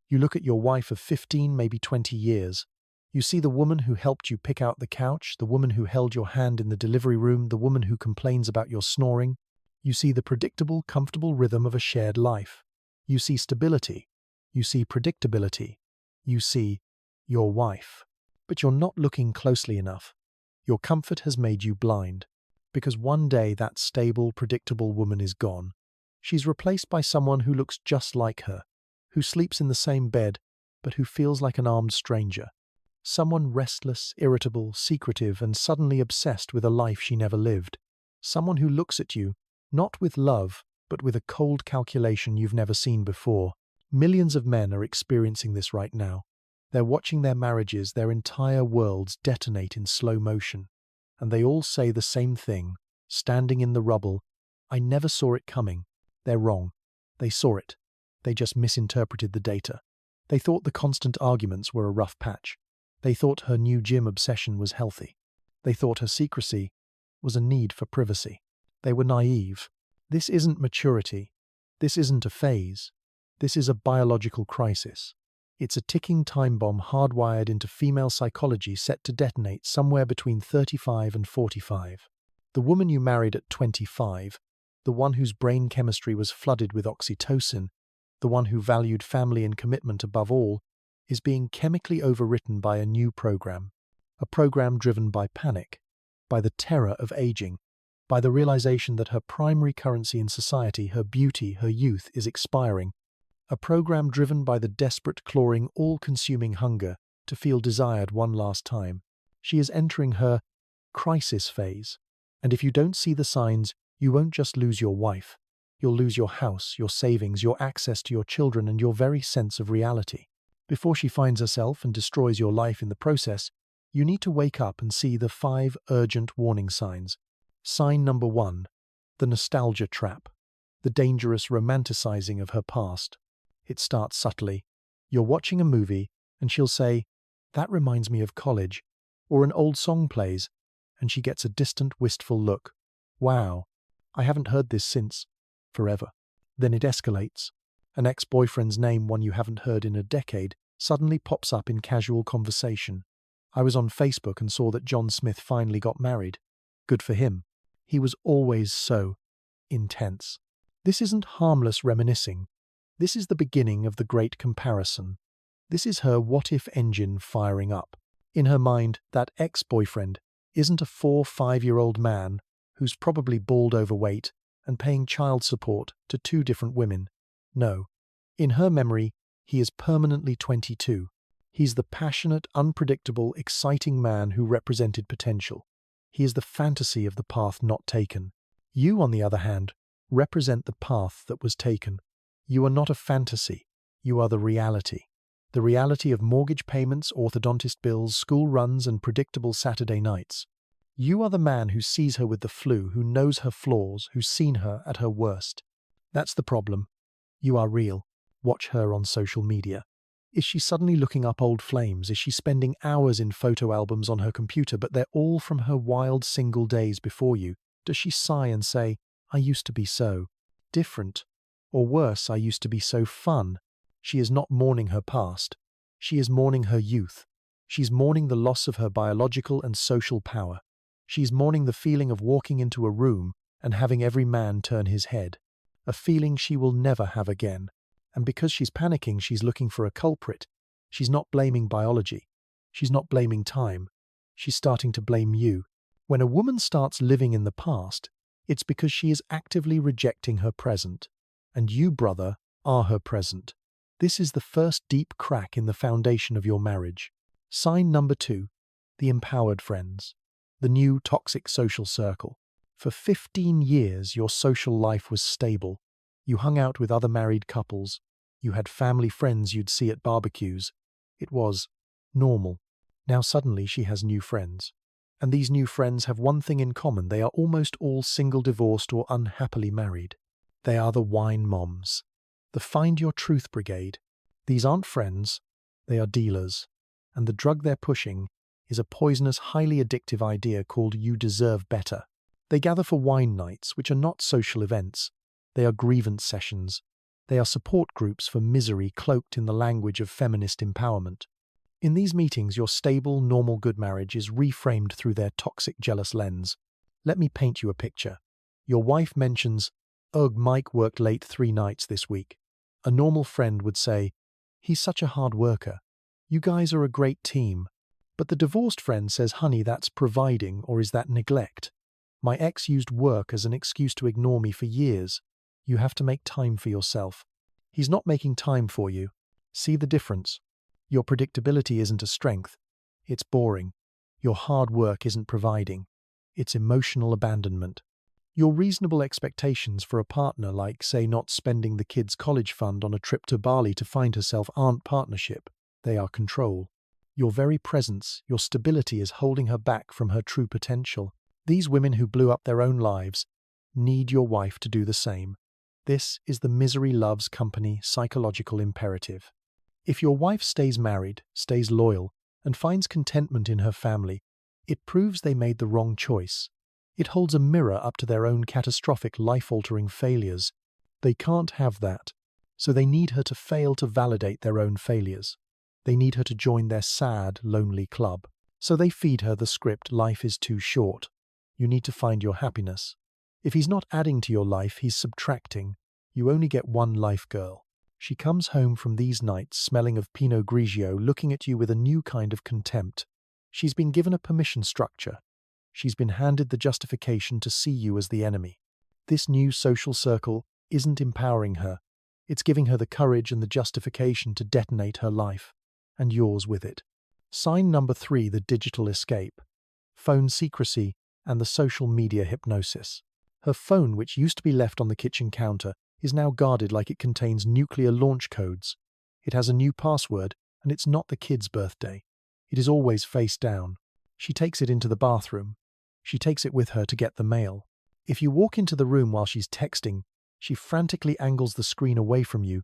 You look at your wife of 15, maybe 20 years. You see the woman who helped you pick out the couch, the woman who held your hand in the delivery room, the woman who complains about your snoring. You see the predictable, comfortable rhythm of a shared life. You see stability. You see predictability. You see your wife. But you're not looking closely enough. Your comfort has made you blind. Because one day that stable, predictable woman is gone. She's replaced by someone who looks just like her, who sleeps in the same bed, but who feels like an armed stranger. Someone restless, irritable, secretive, and suddenly obsessed with a life she never lived. Someone who looks at you, not with love, but with a cold calculation you've never seen before. Millions of men are experiencing this right now. They're watching their marriages, their entire worlds detonate in slow motion. And they all say the same thing, standing in the rubble. I never saw it coming. They're wrong. They saw it. They just misinterpreted the data. They thought the constant arguments were a rough patch. They thought her new gym obsession was healthy. They thought her secrecy was a need for privacy. They were naive. This isn't maturity. This isn't a phase. This is a biological crisis. It's a ticking time bomb hardwired into female psychology set to detonate somewhere between 35 and 45. The woman you married at 25, the one whose brain chemistry was flooded with oxytocin, the one who valued family and commitment above all, is being chemically overwritten by a new program. A program driven by panic, by the terror of aging, by the realization that her primary currency in society, her beauty, her youth, is expiring. A program driven by the desperate, clawing, all-consuming hunger to feel desired one last time. She is entering her crisis phase. And if you don't see the signs, you won't just lose your wife. You'll lose your house, your savings, your access to your children, and your very sense of reality. Before she finds herself and destroys your life in the process, you need to wake up and see the 5 urgent warning signs. Sign number 1, the nostalgia trap, the dangerous romanticizing of her past. It starts subtly. You're watching a movie, and she'll say, "That reminds me of college," or an old song plays, and she gets a distant, wistful look. Wow, I haven't heard this since forever. Then it escalates. An ex-boyfriend's name, one you haven't heard in a decade, suddenly pops up in casual conversation. I was on Facebook and saw that John Smith finally got married. Good for him. He was always so intense. This isn't harmless reminiscing. This is the beginning of the great comparison. This is her what-if engine firing up. In her mind, that ex-boyfriend isn't a 4-5-year-old man who's probably bald overweight and paying child support to 2 different women. No. In her memory, he is permanently 22. He's the passionate, unpredictable, exciting man who represented potential. He is the fantasy of the path not taken. You, on the other hand, represent the path that was taken. You are not a fantasy. You are the reality. The reality of mortgage payments, orthodontist bills, school runs, and predictable Saturday nights. You are the man who sees her with the flu, who knows her flaws, who's seen her at her worst. That's the problem. You are real. Watch her on social media. Is she suddenly looking up old flames? Is she spending hours in photo albums on her computer, but they're all from her wild single days before you? Does she sigh and say, "I used to be so different"? Or worse, "I used to be so fun"? She is not mourning her past. She is mourning her youth. She's mourning the loss of her biological and social power. She's mourning the feeling of walking into a room and having every man turn his head. A feeling she will never have again. And because she's panicking, she's looking for a culprit. She's not blaming biology. She's not blaming time. She's starting to blame you. When a woman starts living in the past, it's because she is actively rejecting her present. And you, brother, are her present. This is the first deep crack in the foundation of your marriage. Sign number 2, the empowered friends. The new toxic social circle. For 15 years, your social life was stable. You hung out with other married couples. You had family friends you'd see at barbecues. It was normal. Now suddenly she has new friends. And these new friends have one thing in common. They are almost all single, divorced, or unhappily married. They are the wine moms. The Find Your Truth Brigade. These aren't friends. They are dealers. And the drug they're pushing is a poisonous, highly addictive idea called "you deserve better." They gather for wine nights, which are not social events. They are grievance sessions. They are support groups for misery cloaked in the language of feminist empowerment. In these meetings, your stable, normal good marriage is reframed through their toxic, jealous lens. Let me paint you a picture. Your wife mentions, "Ugh, Mike worked late 3 nights this week." A normal friend would say, "He's such a hard worker. You guys are a great team." But the divorced friend says, "Honey, that's providing, or is that neglect? My ex used work as an excuse to ignore me for years. You have to make time for yourself." He's not making time for you. See the difference? Your predictability isn't a strength. It's boring. Your hard work isn't providing. It's emotional abandonment. Your reasonable expectations for a partner, like, say, not spending the kids' college fund on a trip to Bali to find herself, aren't partnership. They are control. Your very presence, your stability is holding her back from her true potential. These women who blew up their own lives need your wife to do the same. This is the misery loves company psychological imperative. If your wife stays married, stays loyal, and finds contentment in her family, it proves they made the wrong choice. It holds a mirror up to their own catastrophic, life-altering failures. They can't have that, so they need her to fail to validate their own failures. They need her to join their sad, lonely club. So they feed her the script, "Life is too short. You need to find your happiness." If he's not adding to your life, he's subtracting. You only get one life, girl. She comes home from these nights smelling of Pinot Grigio, looking at you with a new kind of contempt. She's been given a permission structure. She's been handed the justification to see you as the enemy. This new social circle isn't empowering her. It's giving her the courage and the justification to detonate her life, and yours with it. Sign number 3, the digital escape. Phone secrecy and the social media hypnosis. Her phone, which used to be left on the kitchen counter, is now guarded like it contains nuclear launch codes. It has a new password, and it's not the kid's birthday. It is always face down. She takes it into the bathroom. She takes it with her to get the mail. If you walk into the room while she's texting, she frantically angles the screen away from you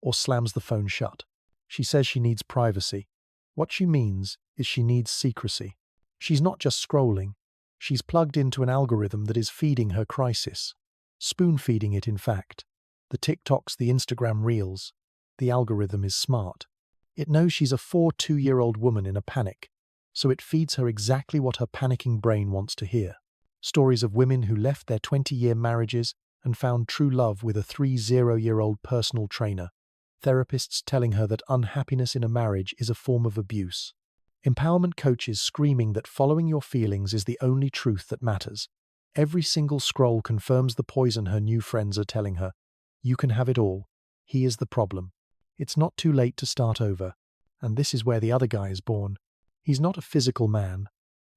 or slams the phone shut. She says she needs privacy. What she means is she needs secrecy. She's not just scrolling. She's plugged into an algorithm that is feeding her crisis. Spoon-feeding it, in fact. The TikToks, the Instagram Reels. The algorithm is smart. It knows she's a 2-year-old woman in a panic, so it feeds her exactly what her panicking brain wants to hear. Stories of women who left their 20-year marriages and found true love with a 30-year-old personal trainer. Therapists telling her that unhappiness in a marriage is a form of abuse. Empowerment coaches screaming that following your feelings is the only truth that matters. Every single scroll confirms the poison her new friends are telling her. You can have it all. He is the problem. It's not too late to start over. And this is where the other guy is born. He's not a physical man.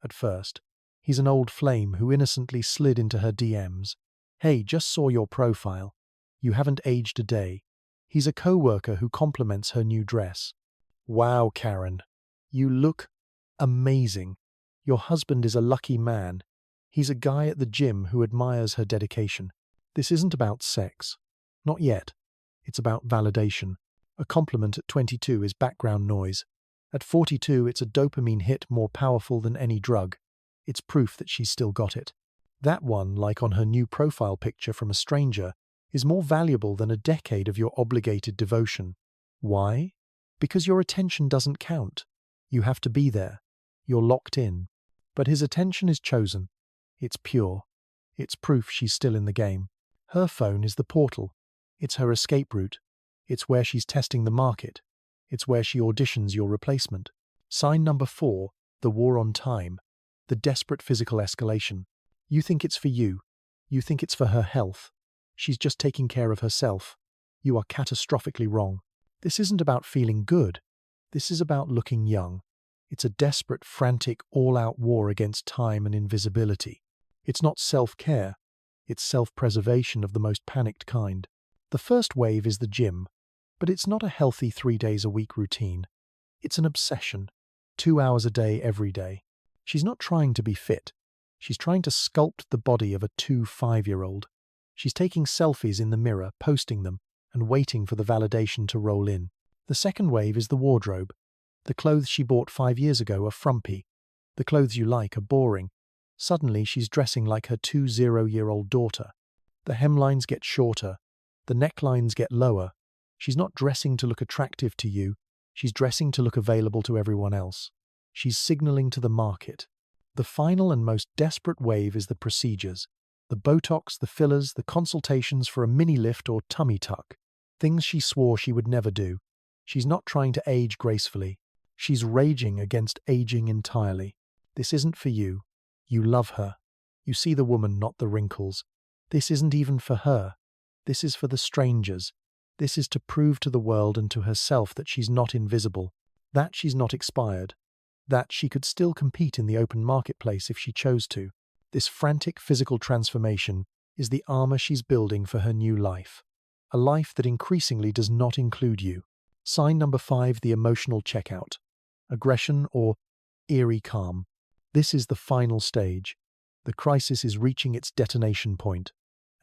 At first, he's an old flame who innocently slid into her DMs. "Hey, just saw your profile. You haven't aged a day." He's a co-worker who compliments her new dress. "Wow, Karen. You look amazing. Your husband is a lucky man. He's a guy at the gym who admires her dedication." This isn't about sex. Not yet. It's about validation. A compliment at 22 is background noise. At 42, it's a dopamine hit more powerful than any drug. It's proof that she's still got it. That one, like on her new profile picture from a stranger, is more valuable than a decade of your obligated devotion. Why? Because your attention doesn't count. You have to be there. You're locked in. But his attention is chosen. It's pure. It's proof she's still in the game. Her phone is the portal. It's her escape route. It's where she's testing the market. It's where she auditions your replacement. Sign number 4, the war on time. The desperate physical escalation. You think it's for you. You think it's for her health. She's just taking care of herself. You are catastrophically wrong. This isn't about feeling good. This is about looking young. It's a desperate, frantic, all-out war against time and invisibility. It's not self-care. It's self-preservation of the most panicked kind. The first wave is the gym, but it's not a healthy 3 days a week routine. It's an obsession. 2 hours a day, every day. She's not trying to be fit. She's trying to sculpt the body of a 5-year-old. She's taking selfies in the mirror, posting them, and waiting for the validation to roll in. The second wave is the wardrobe. The clothes she bought 5 years ago are frumpy. The clothes you like are boring. Suddenly she's dressing like her 20-year-old daughter. The hemlines get shorter. The necklines get lower. She's not dressing to look attractive to you. She's dressing to look available to everyone else. She's signaling to the market. The final and most desperate wave is the procedures. The Botox, the fillers, the consultations for a mini lift or tummy tuck. Things she swore she would never do. She's not trying to age gracefully. She's raging against aging entirely. This isn't for you. You love her. You see the woman, not the wrinkles. This isn't even for her. This is for the strangers. This is to prove to the world and to herself that she's not invisible, that she's not expired, that she could still compete in the open marketplace if she chose to. This frantic physical transformation is the armor she's building for her new life. A life that increasingly does not include you. Sign number 5, the emotional checkout. Aggression or eerie calm. This is the final stage. The crisis is reaching its detonation point,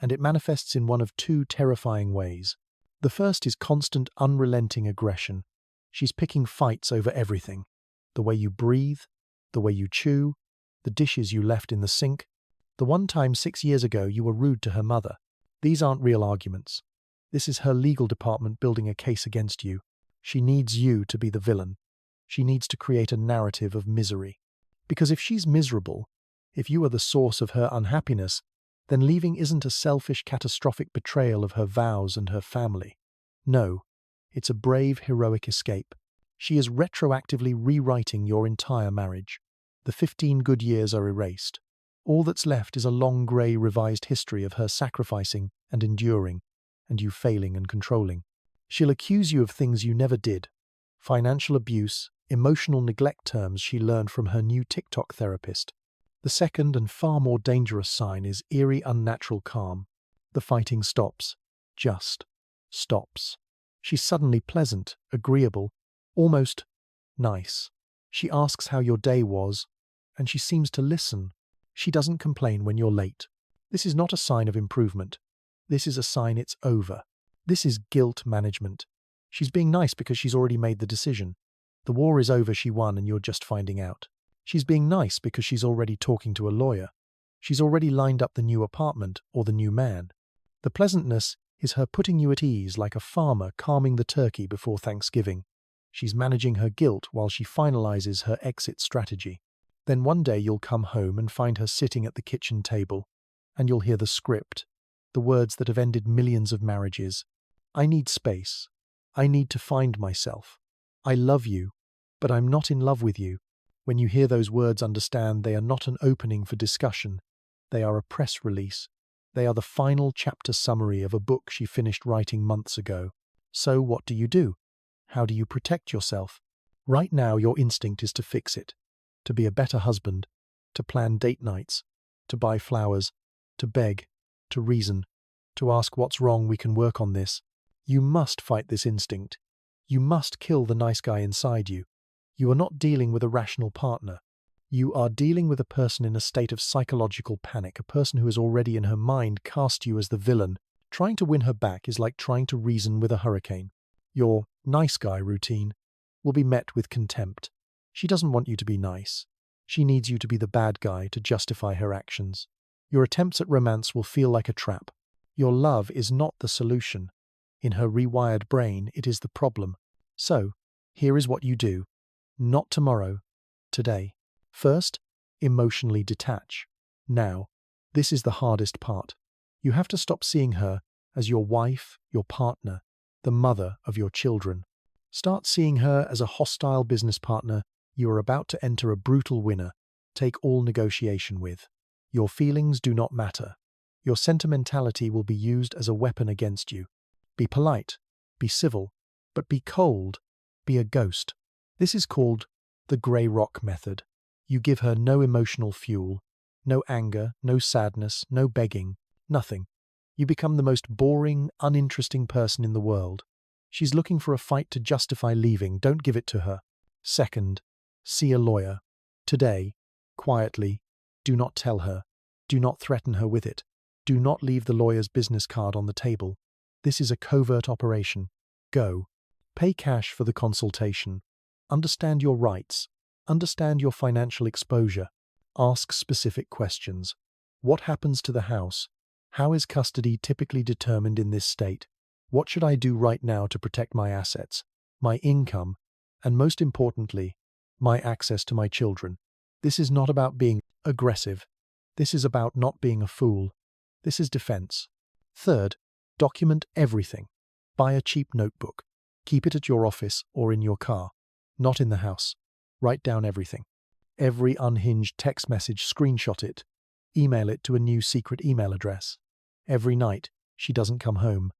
and it manifests in one of two terrifying ways. The first is constant, unrelenting aggression. She's picking fights over everything. The way you breathe, the way you chew, the dishes you left in the sink. The one time 6 years ago you were rude to her mother. These aren't real arguments. This is her legal department building a case against you. She needs you to be the villain. She needs to create a narrative of misery. Because if she's miserable, if you are the source of her unhappiness, then leaving isn't a selfish, catastrophic betrayal of her vows and her family. No, it's a brave, heroic escape. She is retroactively rewriting your entire marriage. The 15 good years are erased. All that's left is a long, grey, revised history of her sacrificing and enduring, and you failing and controlling. She'll accuse you of things you never did. Financial abuse, emotional neglect, terms she learned from her new TikTok therapist. The second and far more dangerous sign is eerie, unnatural calm. The fighting stops. Just stops. She's suddenly pleasant, agreeable, almost nice. She asks how your day was, and she seems to listen. She doesn't complain when you're late. This is not a sign of improvement. This is a sign it's over. This is guilt management. She's being nice because she's already made the decision. The war is over, she won, and you're just finding out. She's being nice because she's already talking to a lawyer. She's already lined up the new apartment or the new man. The pleasantness is her putting you at ease like a farmer calming the turkey before Thanksgiving. She's managing her guilt while she finalizes her exit strategy. Then one day you'll come home and find her sitting at the kitchen table, and you'll hear the script, the words that have ended millions of marriages. I need space. I need to find myself. I love you, but I'm not in love with you. When you hear those words, understand they are not an opening for discussion. They are a press release. They are the final chapter summary of a book she finished writing months ago. So what do? How do you protect yourself? Right now, your instinct is to fix it, to be a better husband, to plan date nights, to buy flowers, to beg, to reason, to ask what's wrong, we can work on this. You must fight this instinct. You must kill the nice guy inside you. You are not dealing with a rational partner. You are dealing with a person in a state of psychological panic, a person who has already in her mind cast you as the villain. Trying to win her back is like trying to reason with a hurricane. Your nice guy routine will be met with contempt. She doesn't want you to be nice. She needs you to be the bad guy to justify her actions. Your attempts at romance will feel like a trap. Your love is not the solution. In her rewired brain, it is the problem. So, here is what you do. Not tomorrow, today. First, emotionally detach. Now, this is the hardest part. You have to stop seeing her as your wife, your partner, the mother of your children. Start seeing her as a hostile business partner you are about to enter a brutal winner, take all negotiation with. Your feelings do not matter. Your sentimentality will be used as a weapon against you. Be polite, be civil, but be cold, be a ghost. This is called the grey rock method. You give her no emotional fuel, no anger, no sadness, no begging, nothing. You become the most boring, uninteresting person in the world. She's looking for a fight to justify leaving. Don't give it to her. Second, see a lawyer. Today, quietly. Do not tell her. Do not threaten her with it. Do not leave the lawyer's business card on the table. This is a covert operation. Go. Pay cash for the consultation. Understand your rights. Understand your financial exposure. Ask specific questions. What happens to the house? How is custody typically determined in this state? What should I do right now to protect my assets, my income, and most importantly, my access to my children? This is not about being aggressive. This is about not being a fool. This is defense. Third, document everything. Buy a cheap notebook. Keep it at your office or in your car, not in the house. Write down everything. Every unhinged text message, screenshot it. Email it to a new secret email address. Every night, she doesn't come home.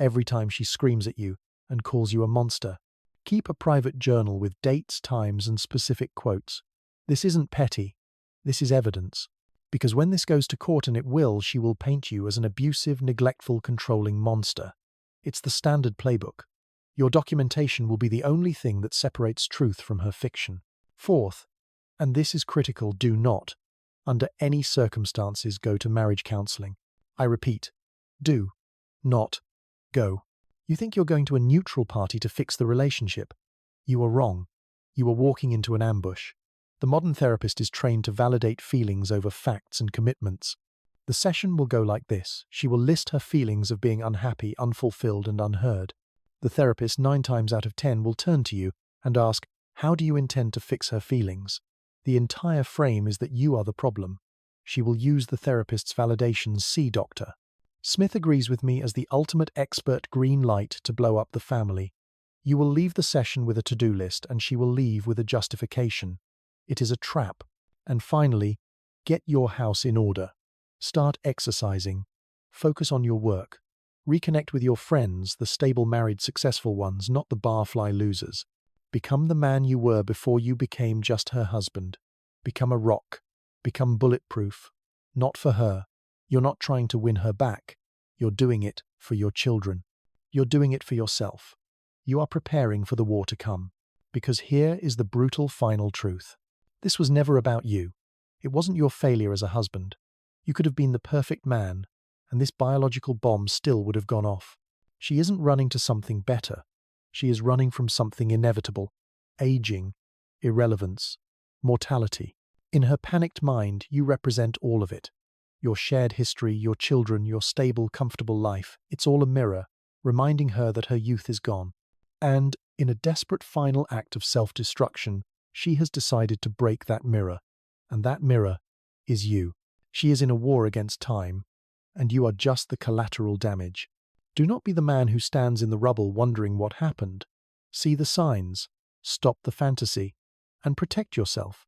Every time she screams at you and calls you a monster. Keep a private journal with dates, times, and specific quotes. This isn't petty. This is evidence. Because when this goes to court, and it will, she will paint you as an abusive, neglectful, controlling monster. It's the standard playbook. Your documentation will be the only thing that separates truth from her fiction. Fourth, and this is critical, do not, under any circumstances, go to marriage counseling. I repeat, do not go. You think you're going to a neutral party to fix the relationship. You are wrong. You are walking into an ambush. The modern therapist is trained to validate feelings over facts and commitments. The session will go like this. She will list her feelings of being unhappy, unfulfilled, and unheard. The therapist, 9 times out of 10, will turn to you and ask, how do you intend to fix her feelings? The entire frame is that you are the problem. She will use the therapist's validation, see doctor. Smith agrees with me as the ultimate expert, green light to blow up the family. You will leave the session with a to-do list, and she will leave with a justification. It is a trap. And finally, get your house in order. Start exercising. Focus on your work. Reconnect with your friends, the stable, married, successful ones, not the barfly losers. Become the man you were before you became just her husband. Become a rock. Become bulletproof. Not for her. You're not trying to win her back. You're doing it for your children. You're doing it for yourself. You are preparing for the war to come. Because here is the brutal final truth. This was never about you. It wasn't your failure as a husband. You could have been the perfect man, and this biological bomb still would have gone off. She isn't running to something better. She is running from something inevitable. Aging, irrelevance, mortality. In her panicked mind, you represent all of it. Your shared history, your children, your stable, comfortable life. It's all a mirror, reminding her that her youth is gone. And, in a desperate final act of self-destruction, she has decided to break that mirror. And that mirror is you. She is in a war against time, and you are just the collateral damage. Do not be the man who stands in the rubble wondering what happened. See the signs, stop the fantasy, and protect yourself.